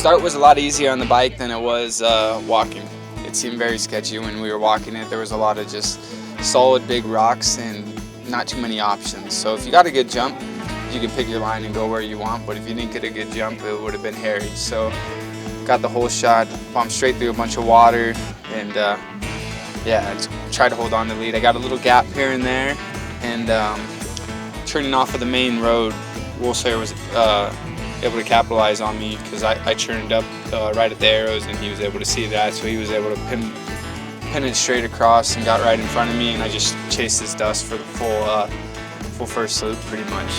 start was a lot easier on the bike than it was walking. It seemed very sketchy when we were walking it. There was a lot of just solid big rocks and not too many options. So if you got a good jump, you can pick your line and go where you want, but if you didn't get a good jump, it would have been hairy. So got the whole shot, bumped straight through a bunch of water, and yeah, I tried to hold on to the lead. I got a little gap here and there, and turning off of the main road, Woolsayer was able to capitalize on me because I turned up right at the arrows, and he was able to see that, so he was able to pin it straight across and got right in front of me, and I just chased his dust for the full first loop pretty much.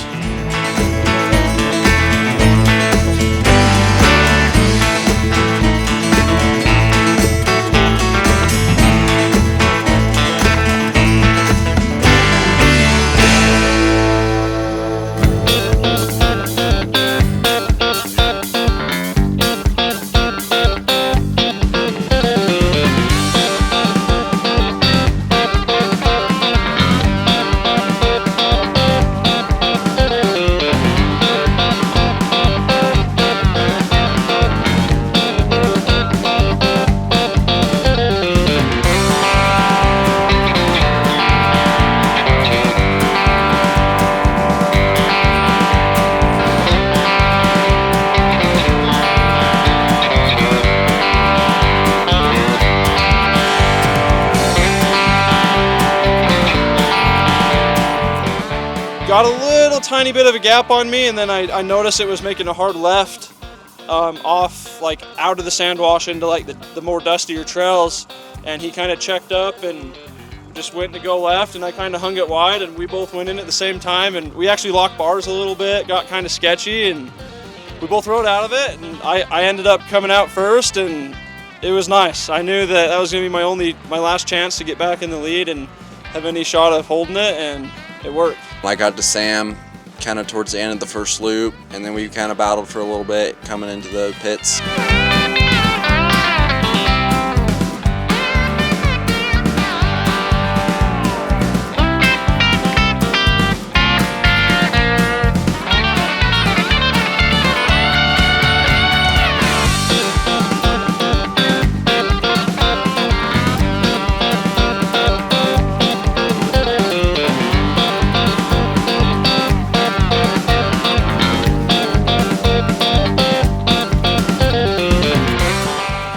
Got a little tiny bit of a gap on me, and then I noticed it was making a hard left off, like out of the sand wash into like the more dustier trails, and he kind of checked up and just went to go left, and I kind of hung it wide, and we both went in at the same time, and we actually locked bars a little bit, got kind of sketchy, and we both rode out of it, and I ended up coming out first, and it was nice. I knew that was going to be my last chance to get back in the lead and have any shot of holding it, and it worked. I got to Sam kind of towards the end of the first loop, and then we kind of battled for a little bit coming into the pits.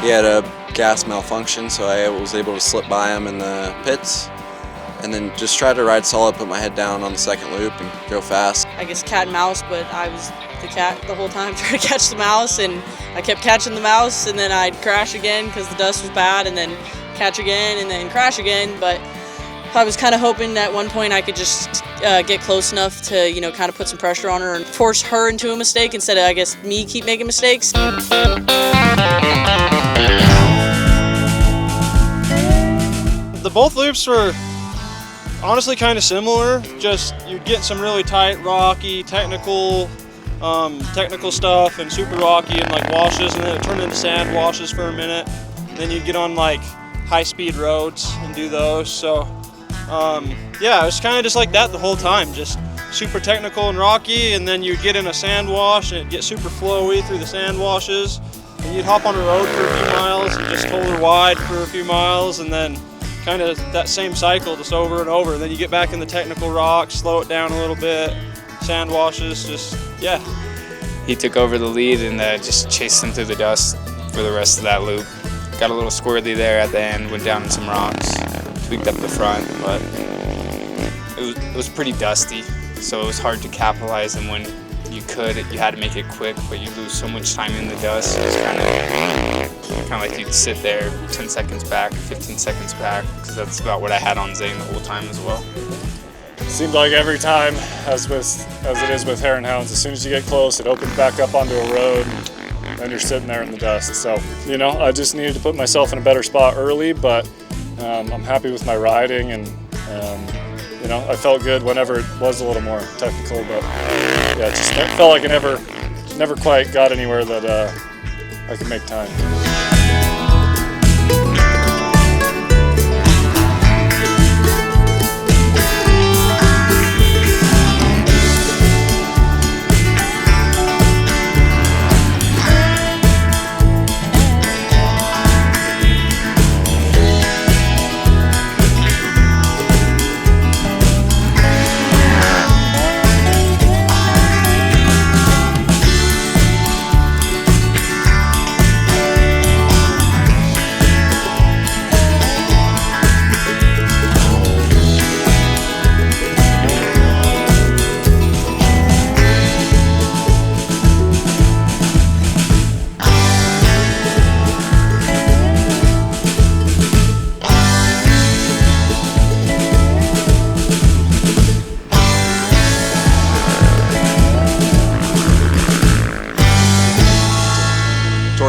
He had a gas malfunction, so I was able to slip by him in the pits and then just try to ride solid, put my head down on the second loop and go fast. I guess cat and mouse, but I was the cat the whole time trying to catch the mouse, and I kept catching the mouse, and then I'd crash again because the dust was bad, and then catch again and then crash again. But I was kind of hoping at one point I could just get close enough to, kind of put some pressure on her and force her into a mistake instead of, I guess, me keep making mistakes. Both loops were honestly kind of similar, just you'd get some really tight, rocky, technical stuff and super rocky and like washes, and then it turned into sand washes for a minute. Then you'd get on like high-speed roads and do those. So yeah, it was kind of just like that the whole time, just super technical and rocky, and then you'd get in a sand wash and it'd get super flowy through the sand washes, and you'd hop on a road for a few miles and just hold her wide for a few miles, and then kind of that same cycle just over and over. Then you get back in the technical rocks, slow it down a little bit, sand washes, just, yeah. He took over the lead and just chased him through the dust for the rest of that loop. Got a little squirrely there at the end, went down in some rocks, tweaked up the front, but it was pretty dusty, so it was hard to capitalize, and when you could, you had to make it quick, but you lose so much time in the dust. It's kind of like you'd sit there 10 seconds back, 15 seconds back, because that's about what I had on Zane the whole time as well. Seemed like every time, as it is with Hare and Hounds, as soon as you get close, it opens back up onto a road, and then you're sitting there in the dust. So, I just needed to put myself in a better spot early, but I'm happy with my riding, and I felt good whenever it was a little more technical, but yeah, it just felt like I never quite got anywhere that I could make time.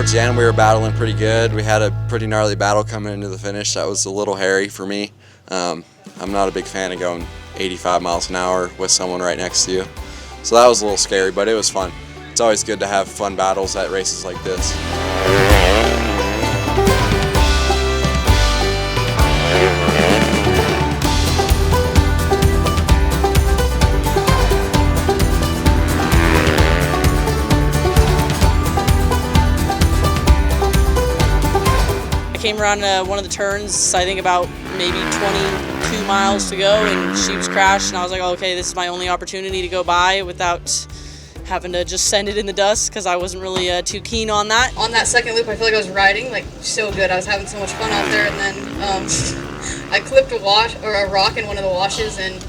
towards the end, we were battling pretty good. We had a pretty gnarly battle coming into the finish. That was a little hairy for me. I'm not a big fan of going 85 miles an hour with someone right next to you. So that was a little scary, but it was fun. It's always good to have fun battles at races like this. Came around one of the turns, I think about maybe 22 miles to go, and she was crashed, and I was like, oh, okay, this is my only opportunity to go by without having to just send it in the dust, because I wasn't really too keen on that. On that second loop, I feel like I was riding like so good. I was having so much fun out there, and then I clipped a rock in one of the washes and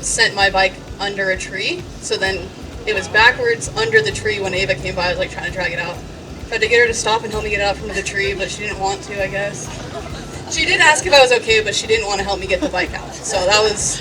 sent my bike under a tree. So then it was backwards under the tree when Ava came by. I was like trying to drag it out. Tried to get her to stop and help me get out from the tree, but she didn't want to, I guess. She did ask if I was okay, but she didn't want to help me get the bike out. So that was